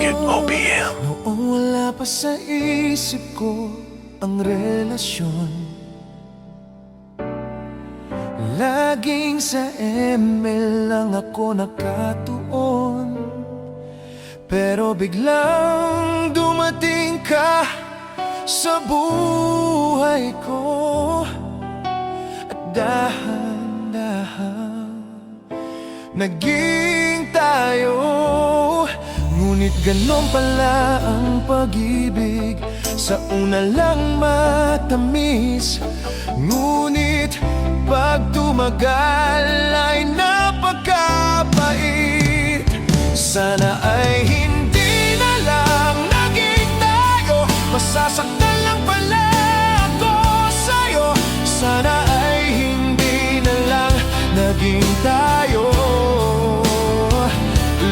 Circuit OPM. Noong wala pa sa isip ko ang relasyon, laging sa ML lang ako nakatuon. Pero biglang dumating ka sa buhay ko, at dahan-dahan naging tayo. Ngunit ganon pala ang pag-ibig, sa una lang matamis, ngunit pag tumagal ay napakapait. Sana ay hindi na lang naging tayo, masasaktan lang pala ako sa'yo. Sana ay hindi na lang naging tayo,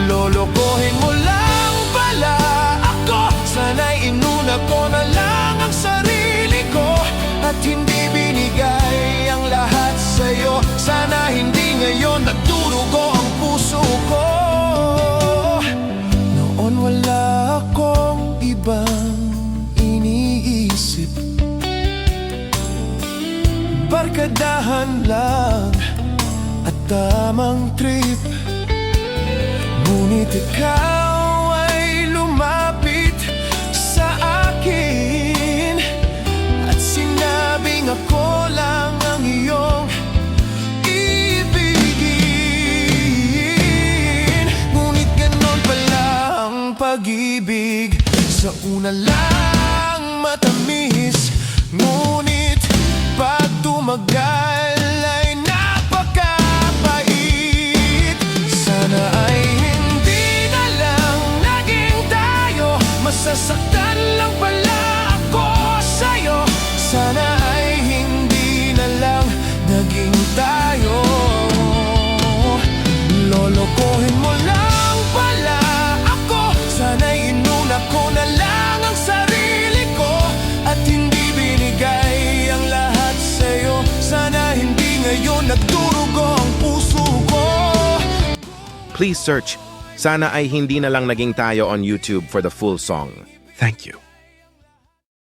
lolokohin mo lang pala ako. Sana'y inuna ko na lang ang sarili ko, at hindi binigay ang lahat sa'yo. Sana hindi ngayon nagdurugo ang puso ko. Noon wala akong ibang iniisip, barkadahan lang at tamang trip. Ngunit ikaw ay lumapit sa akin, at sinabing ako lang ang iyong ibigin. Ngunit ganon pala ang pag-ibig, sa una lang matamis, ngunit pag tumagal ay napakapait. Sana ay hindi na lang naging tayo, masasaktan lang pala ako sa'yo. Sana ay hindi na lang naging tayo, lolokohin mo lang pala ako. Sana'y inuna ko na lang ang sarili ko, at hindi binigay ang lahat sa'yo. Sana hindi ngayon nagdurugo ang puso ko. Please search Sana Ay Hindi Na Lang Naging Tayo on YouTube for the full song. Thank you.